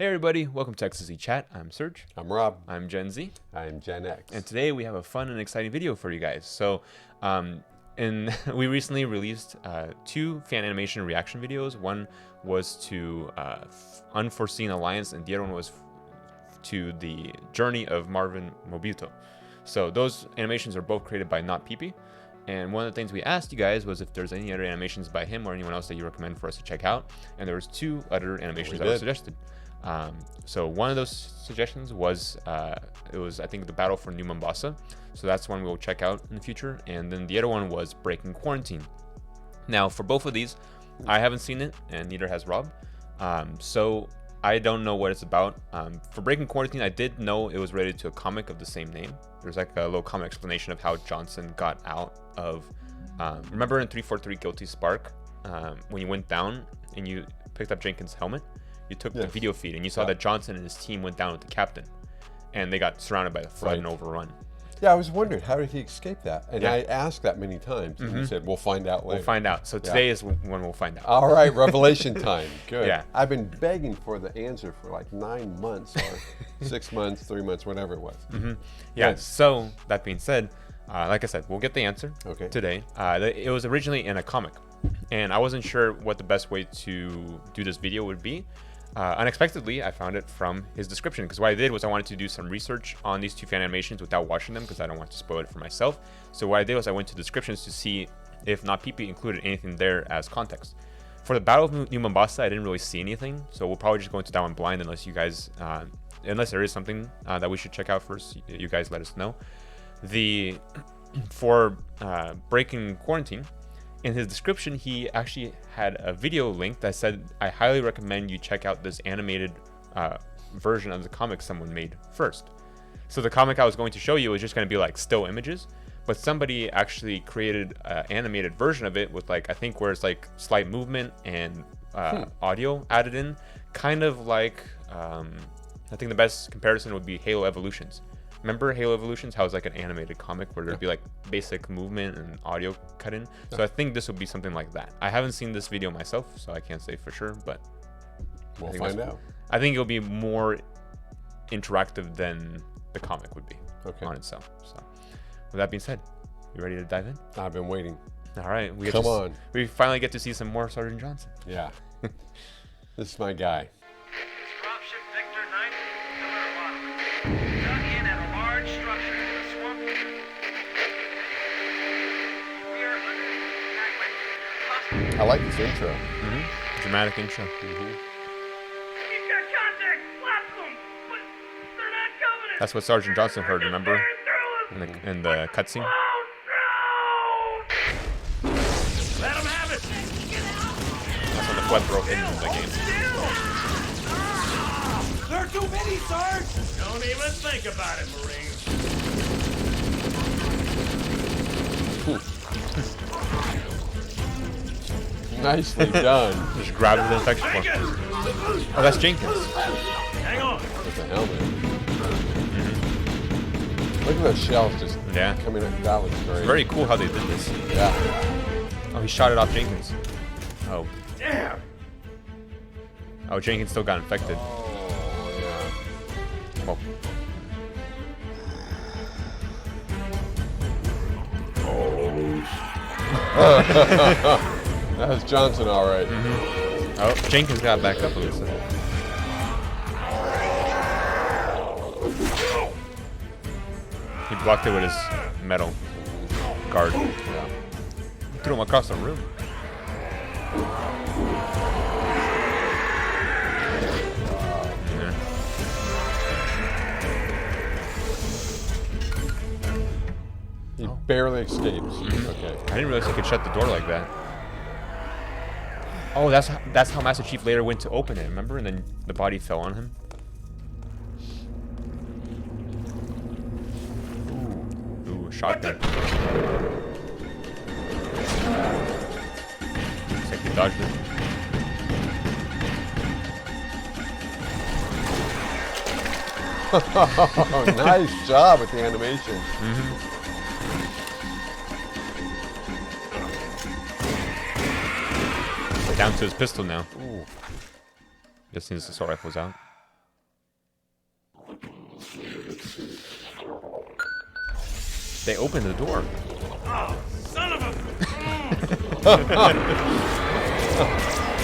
Hey everybody, welcome to X2Z Chat. I'm Serge. I'm Rob. I'm Gen Z. I'm Gen X. And today we have a fun and exciting video for you guys. So, we recently released two fan animation reaction videos. One was to Unforeseen Alliance, and the other one was to the Journey of Marvin Mobito. So those animations are both created by Not Peepee. And one of the things we asked you guys was if there's any other animations by him or anyone else that you recommend for us to check out. And there was two other animations that were suggested. So one of those suggestions was I think the Battle for New Mombasa, so that's one we'll check out in the future. And then the other one was Breaking Quarantine. Now for both of these, I haven't seen it and neither has Rob, so I don't know what it's about. For Breaking Quarantine, I did know it was related to a comic of the same name. There's like a little comic explanation of how Johnson got out of remember in 343 Guilty Spark, when you went down and you picked up Jenkins' helmet, you took the video feed and you saw that Johnson and his team went down with the captain and they got surrounded by the flood and overrun. Yeah, I was wondering, how did he escape that? And I asked that many times and he said, we'll find out later. We'll find out. So today is when we'll find out. All right, revelation time. Good. Yeah. I've been begging for the answer for like 9 months or 6 months, 3 months, whatever it was. Yeah, so that being said, like I said, we'll get the answer today. It was originally in a comic and I wasn't sure what the best way to do this video would be. Unexpectedly, I found it from his description, because what I did was I wanted to do some research on these two fan animations without watching them because I don't want to spoil it for myself. So what I did was I went to descriptions to see if Not Peepee included anything there as context. For the Battle of New Mombasa, I didn't really see anything, so we'll probably just go into that one blind unless you guys, unless there is something that we should check out first. You guys let us know. For Breaking Quarantine, in his description, he actually had a video link that said, I highly recommend you check out this animated version of the comic someone made first. So the comic I was going to show you was just going to be like still images, but somebody actually created an animated version of it with like, I think where it's like slight movement and audio added in, kind of like, I think the best comparison would be Halo Evolutions. Remember Halo Evolutions, how it's like an animated comic where there'd be like basic movement and audio cut in? So I think this would be something like that. I haven't seen this video myself, so I can't say for sure, but we'll find out. I think it'll be more interactive than the comic would be on itself. So with that being said, you ready to dive in? I've been waiting. All right. We finally get to see some more Sergeant Johnson. Yeah. This is my guy. I like this intro. Dramatic intro. That's what Sergeant Johnson heard, remember? In the cutscene. Let him have it. That's when the flood broke in the game. There are too many, Sarge! Don't even think about it, Marines. Nicely done. Just grab the infection form. Oh, that's Jenkins. Hang on. With the helmet. Look at those shells just coming up. That looks great. Very cool how they did this. Yeah. Oh, he shot it off Jenkins. Oh. Damn. Oh, Jenkins still got infected. Oh, yeah. Oh. That was Johnson, all right. Oh, Jenkins got back up a little bit. He blocked it with his metal guard. Yeah. Threw him across the room. He barely escapes. Okay. I didn't realize he could shut the door like that. Oh, that's how Master Chief later went to open it, remember? And then the body fell on him. Ooh, shotgun. Looks like he dodged it. Nice job with the animation. Down to his pistol now. Ooh. Guessing his assault rifle's out. They opened the door. Oh, son of a...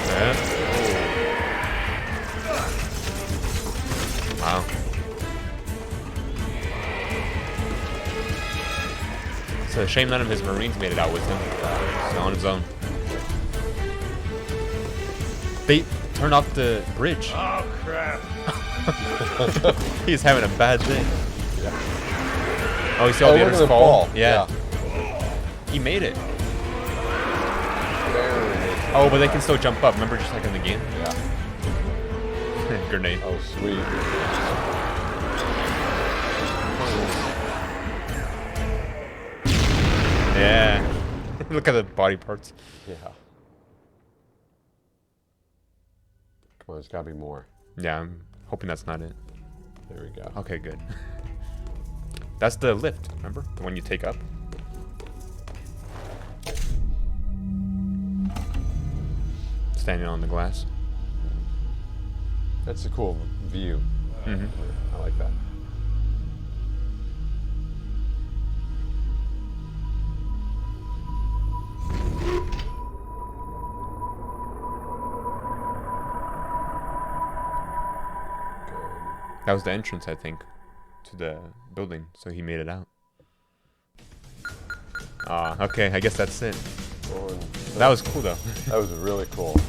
Yeah. Wow. It's a shame none of his Marines made it out with him. He's on his own. They turned off the bridge. Oh, crap. He's having a bad day. Yeah. Oh, you see all the look others at them fall? fall. Yeah. He made it. Very Oh, but they can still jump up. Remember, just like in the game? Yeah. Grenade. Oh, sweet. Yeah. Look at the body parts. Yeah. Come on, there's got to be more. Yeah, I'm hoping that's not it. There we go. Okay, good. That's the lift, remember? The one you take up? Standing on the glass. That's a cool view. Mm-hmm. I like that. That was the entrance, I think, to the building, so he made it out. Ah, okay, I guess that's it. Good. That was cool, though. That was really cool.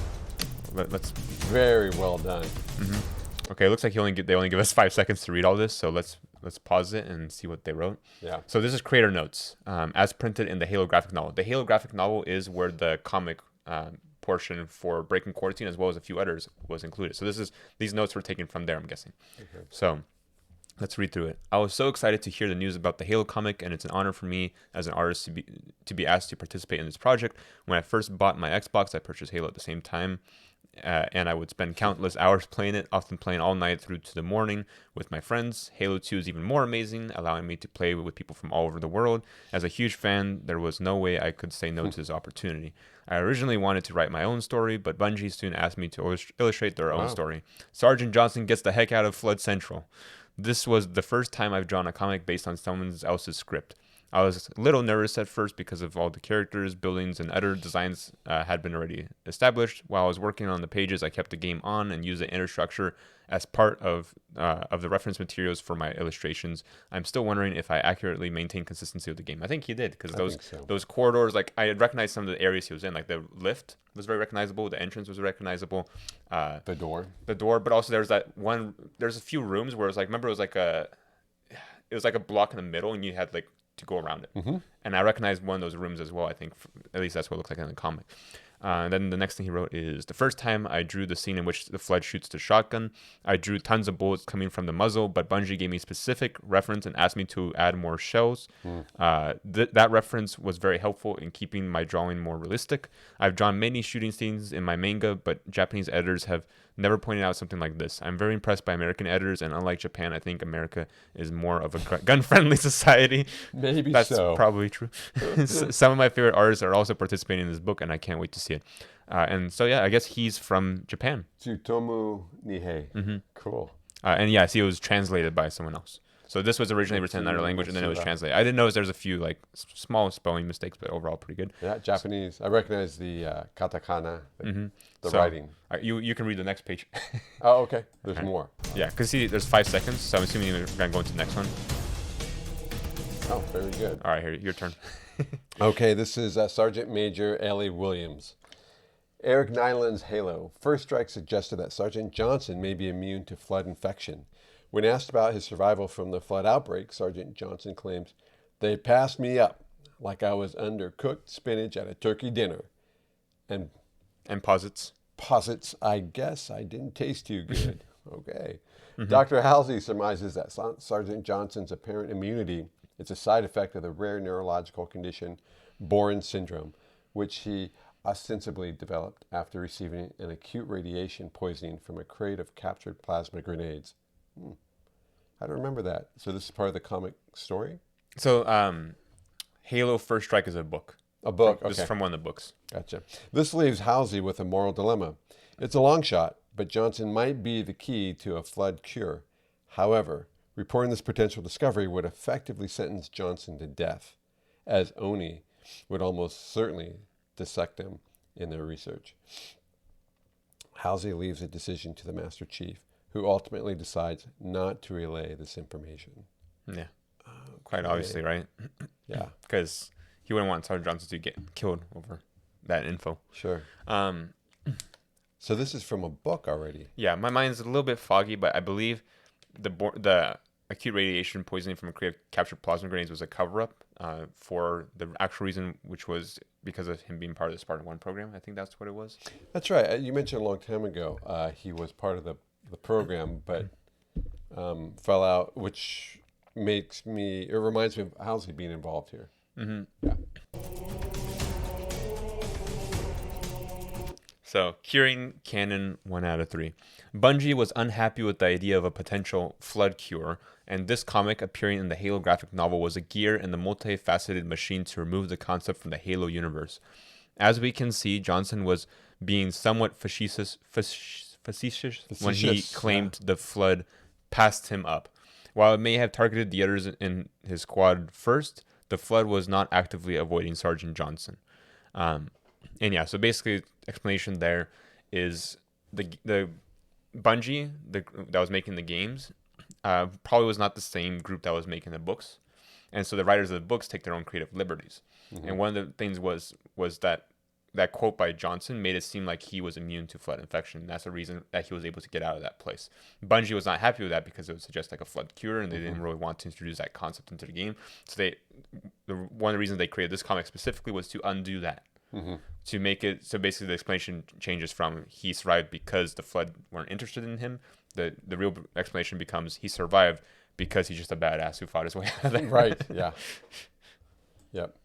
Let's. Very well done. Mm-hmm. Okay, it looks like they only give us 5 seconds to read all this, so let's pause it and see what they wrote. Yeah. So this is creator notes, as printed in the Halo graphic novel. The Halo graphic novel is where the comic portion for Breaking Quarantine, as well as a few others, was included. So these notes were taken from there, I'm guessing. Okay. So let's read through it. I was so excited to hear the news about the Halo comic, and it's an honor for me as an artist to be asked to participate in this project. When I first bought my Xbox, I purchased Halo at the same time. And I would spend countless hours playing it, often playing all night through to the morning with my friends. Halo 2 is even more amazing, allowing me to play with people from all over the world. As a huge fan, there was no way I could say no to this opportunity. I originally wanted to write my own story, but Bungie soon asked me to illustrate their own story. Sergeant Johnson gets the heck out of Flood Central. This was the first time I've drawn a comic based on someone else's script. I was a little nervous at first because of all the characters, buildings, and other designs had been already established. While I was working on the pages, I kept the game on and used the inner structure as part of the reference materials for my illustrations. I'm still wondering if I accurately maintained consistency with the game. I think he did, because those corridors, like I had recognized some of the areas he was in, like the lift was very recognizable, the entrance was recognizable. The door, but also there's a few rooms where it was like, remember it was like a block in the middle, and you had like to go around it. Mm-hmm. And I recognized one of those rooms as well, I think. At least that's what it looks like in the comic. Then the next thing he wrote is, the first time I drew the scene in which the Flood shoots the shotgun, I drew tons of bullets coming from the muzzle, but Bungie gave me specific reference and asked me to add more shells. That reference was very helpful in keeping my drawing more realistic. I've drawn many shooting scenes in my manga, but Japanese editors have never pointed out something like this. I'm very impressed by American editors, and unlike Japan, I think America is more of a gun-friendly society. Maybe That's so. probably true. Some of my favorite artists are also participating in this book, and I can't wait to see it. And so, yeah, I guess he's from Japan. Tsutomu Nihei. Mm-hmm. Cool. And yeah, see, it was translated by someone else. So this was originally written in another language, and then it was translated. I didn't notice there's a few like small spelling mistakes, but overall pretty good. Yeah, Japanese. I recognize the katakana, the writing. You can read the next page. Oh, okay. There's more. Yeah, because see, there's 5 seconds, so I'm assuming you're going to go into the next one. Oh, very good. All right, here, your turn. Okay, this is Sergeant Major Ellie Williams. Eric Nyland's Halo. First Strike suggested that Sergeant Johnson may be immune to flood infection. When asked about his survival from the flood outbreak, Sergeant Johnson claims, "They passed me up like I was under cooked spinach at a turkey dinner." And posits. Posits, I guess I didn't taste too good. Okay. Dr. Halsey surmises that Sergeant Johnson's apparent immunity is a side effect of the rare neurological condition Boren syndrome, which he ostensibly developed after receiving an acute radiation poisoning from a crate of captured plasma grenades. I don't remember that. So this is part of the comic story? So Halo First Strike is a book. A book, This is from one of the books. Gotcha. This leaves Halsey with a moral dilemma. It's a long shot, but Johnson might be the key to a flood cure. However, Reporting this potential discovery would effectively sentence Johnson to death, as Oni would almost certainly dissect him in their research. Halsey leaves the decision to the Master Chief, who ultimately decides not to relay this information. Yeah, quite obviously, right? Yeah. Because he wouldn't want Sergeant Johnson to get killed over that info. Sure. So this is from a book already. Yeah, my mind's a little bit foggy, but I believe the acute radiation poisoning from captured plasma grenades was a cover-up for the actual reason, which was because of him being part of the Spartan 1 program. I think that's what it was. That's right. You mentioned a long time ago he was part of the program, but fell out, which reminds me of Halsey being involved here. Mm-hmm. Yeah. So, curing canon 1 out of 3. Bungie was unhappy with the idea of a potential flood cure, and this comic appearing in the Halo graphic novel was a gear in the multifaceted machine to remove the concept from the Halo universe. As we can see, Johnson was being somewhat facetious when he claimed the flood passed him up. While it may have targeted the others in his squad first, the flood was not actively avoiding Sergeant Johnson. And yeah, so basically, explanation there is the Bungie that was making the games probably was not the same group that was making the books, and so the writers of the books take their own creative liberties. Mm-hmm. And one of the things was that quote by Johnson made it seem like he was immune to flood infection. And that's the reason that he was able to get out of that place. Bungie was not happy with that because it would suggest like a flood cure, and they didn't really want to introduce that concept into the game. So one of the reasons they created this comic specifically was to undo that. Mm-hmm. To make it so basically the explanation changes from he survived because the flood weren't interested in him. The real explanation becomes he survived because he's just a badass who fought his way out of there. Right, yeah. Yep.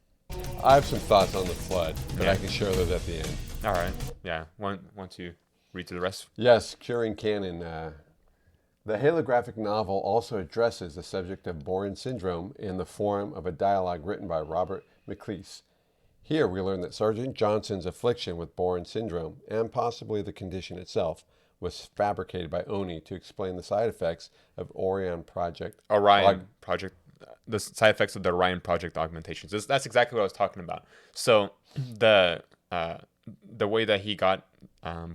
I have some thoughts on the flood, but I can share those at the end. All right. Yeah. Want to read to the rest? Yes, curing canon. The Halo graphic novel also addresses the subject of Bourne syndrome in the form of a dialogue written by Robert McLeese. Here we learn that Sergeant Johnson's affliction with Bourne syndrome, and possibly the condition itself, was fabricated by Oni to explain the side effects of the Orion Project, the Orion Project augmentations. That's exactly what I was talking about. So the way that he got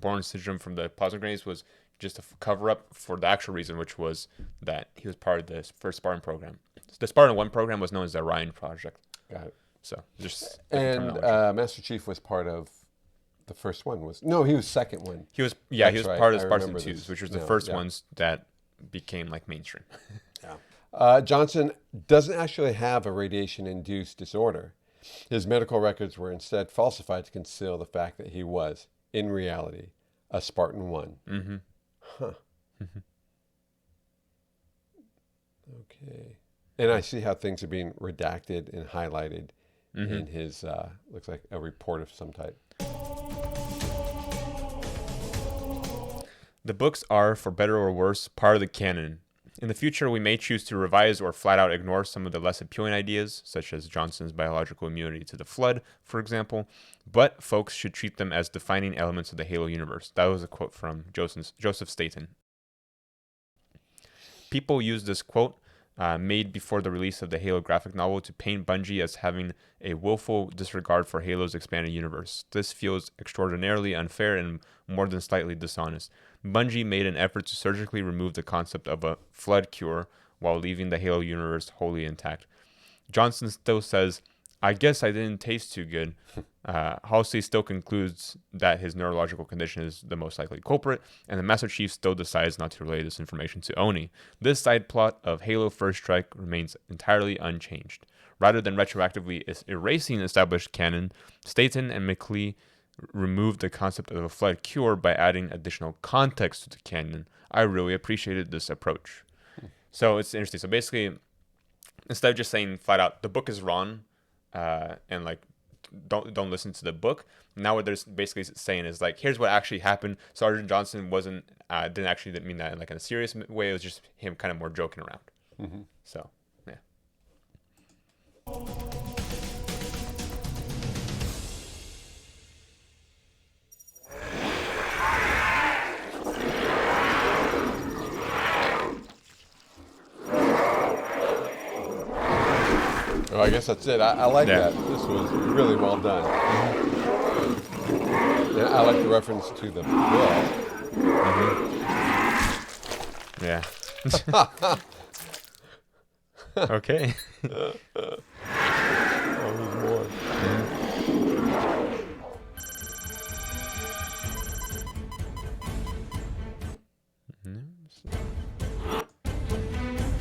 Bourne syndrome from the plasma grenades was just a cover up for the actual reason, which was that he was part of the first Spartan program. The Spartan 1 program was known as the Orion Project. Got it. So just Master Chief was part of the first one. He was second one. He was part of Spartan 2s, which was the first ones that became like mainstream. Yeah. Johnson doesn't actually have a radiation-induced disorder. His medical records were instead falsified to conceal the fact that he was, in reality, a Spartan 1. Mm-hmm. Huh. Mm-hmm. Okay. And I see how things are being redacted and highlighted. Mm-hmm. In his, looks like a report of some type. The books are, for better or worse, part of the canon. In the future, we may choose to revise or flat out ignore some of the less appealing ideas, such as Johnson's biological immunity to the flood, for example, but folks should treat them as defining elements of the Halo universe. That was a quote from Joseph Staten. People use this quote made before the release of the Halo graphic novel to paint Bungie as having a willful disregard for Halo's expanded universe. This feels extraordinarily unfair and more than slightly dishonest. Bungie made an effort to surgically remove the concept of a flood cure while leaving the Halo universe wholly intact. Johnson still says, "I guess I didn't taste too good." Halsey still concludes that his neurological condition is the most likely culprit, and the Master Chief still decides not to relay this information to Oni. This side plot of Halo First Strike remains entirely unchanged. Rather than retroactively erasing established canon, Staten and McLeese removed the concept of a flood cure by adding additional context to the canon. I really appreciated this approach. So it's interesting. So basically, instead of just saying flat out, the book is wrong, and like, don't listen to the book. Now what they're basically saying is like, here's what actually happened. Sergeant Johnson didn't actually mean that in like in a serious way. It was just him kind of more joking around. Mm-hmm. So yeah. Oh, I guess that's it. I like Yeah. that. This was really well done. Yeah, I like the reference to the book. Yeah. Okay. Oh, there's more.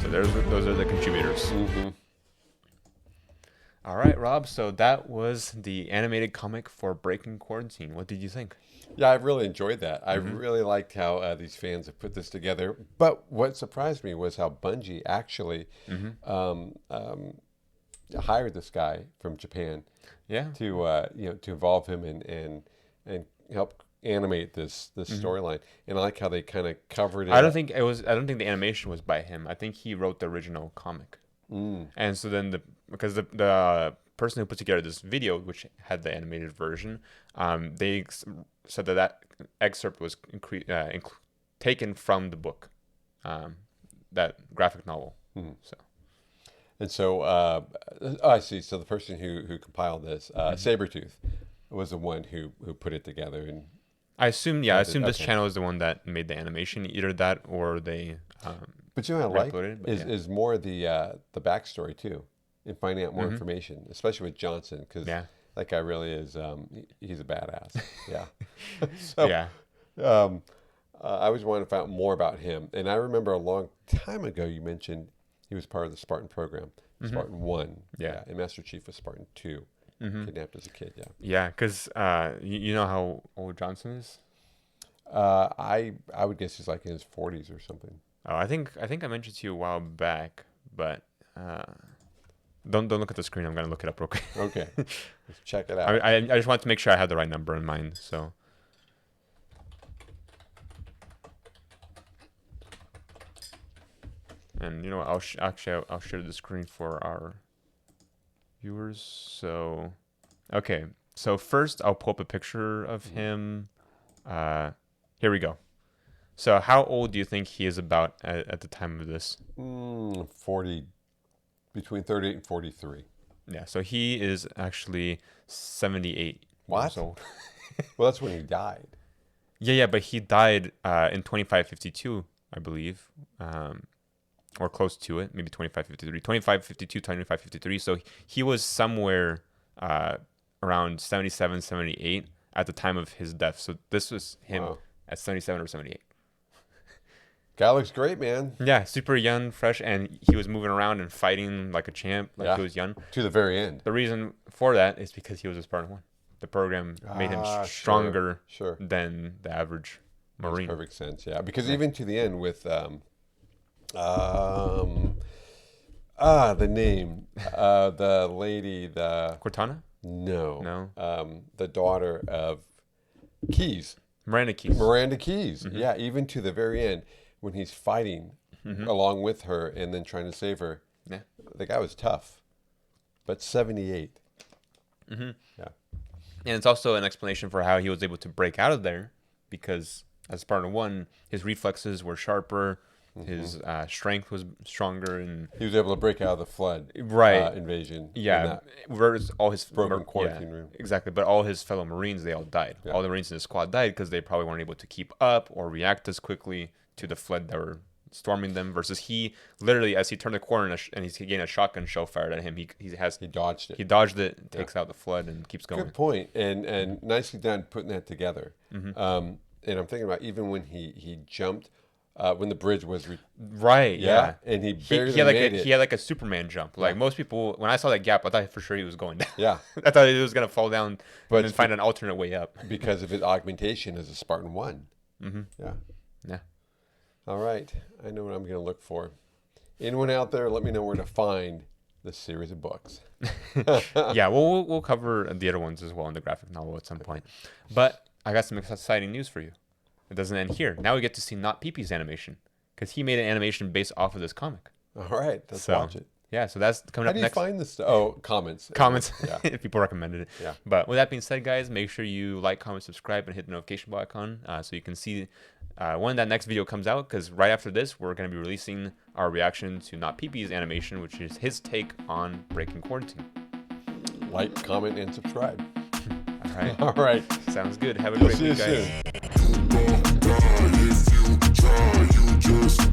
So those are the contributors. Mm-hmm. All right, Rob. So that was the animated comic for Breaking Quarantine. What did you think? Yeah, I really enjoyed that. I really liked how these fans have put this together. But what surprised me was how Bungie actually hired this guy from Japan Yeah. to to involve him and help animate this storyline. And I like how they kind of covered it. I don't think the animation was by him. I think he wrote the original comic. And so then because the person who put together this video, which had the animated version, they said that excerpt was taken from the book, that graphic novel. So. And so, I see. So the person who compiled this, Sabertooth, was the one who put it together. And I assume this okay. channel is the one that made the animation, either that or they. But you know what I like uploaded, but is more the backstory too, and finding out more information, especially with Johnson, because that guy really is he's a badass. Yeah. So, yeah. I always wanted to find out more about him, and I remember a long time ago you mentioned he was part of the Spartan program, Spartan 1, and Master Chief was Spartan 2, kidnapped as a kid. Yeah. Yeah, because you know how old Johnson is. I would guess he's like in his 40s or something. Oh, I think I mentioned to you a while back, but don't look at the screen. I'm gonna look it up real quick. Okay, let's check it out. I just want to make sure I had the right number in mind. So, and you know what? I'll share the screen for our viewers. So, okay. So first, I'll pull up a picture of him. Here we go. So how old do you think he is about at the time of this? 40, between 38 and 43. Yeah, so he is actually 78 years old. Well, that's when he died. Yeah, but he died in 2552, I believe, or close to it, maybe 2553, 2552, 2553. So he was somewhere around 77, 78 at the time of his death. So this was him at 77 or 78. Guy looks great, man. Yeah, super young, fresh, and he was moving around and fighting like a champ, like he was young. To the very end. The reason for that is because he was a Spartan 1. The program made him stronger than the average Marine. Makes perfect sense, yeah. Because even to the end with the name, the lady, the Cortana? No. The daughter of Keyes. Miranda Keyes. Miranda Keyes. Yeah, even to the very end when he's fighting along with her and then trying to save her. Yeah. The guy was tough. But 78. Yeah. And it's also an explanation for how he was able to break out of there, because as Spartan 1, his reflexes were sharper, his strength was stronger, and he was able to break out of the flood invasion. Yeah, whereas all his broken quarantine room. Exactly, but all his fellow Marines, they all died. Yeah. All the Marines in his squad died because they probably weren't able to keep up or react as quickly to the flood that were storming them. Versus he, literally, as he turned the corner and he's getting a shotgun shell fired at him, he dodged it. He dodged it, takes out the flood, and keeps going. Good point, and nicely done putting that together. And I'm thinking about even when he jumped. When the bridge was and he barely made it. He had like a Superman jump. Like most people, when I saw that gap, I thought for sure he was going down. Yeah, I thought he was gonna fall down, but then find an alternate way up because of his augmentation as a Spartan 1. Yeah. All right, I know what I'm gonna look for. Anyone out there, let me know where to find this series of books. Yeah, we'll cover the other ones as well in the graphic novel at some point. But I got some exciting news for you. It doesn't end here. Now we get to see Not Pee-Pee's animation, because he made an animation based off of this comic. All right, let's watch it. Yeah, so that's coming up next. How do you find this? Oh, comments. Yeah. If people recommended it. Yeah. But with that being said, guys, make sure you like, comment, subscribe, and hit the notification bell icon so you can see when that next video comes out, because right after this, we're going to be releasing our reaction to Not Peepee's animation, which is his take on breaking quarantine. Like, comment, and subscribe. All right. All right. Sounds good. Have a great week, guys. See you soon.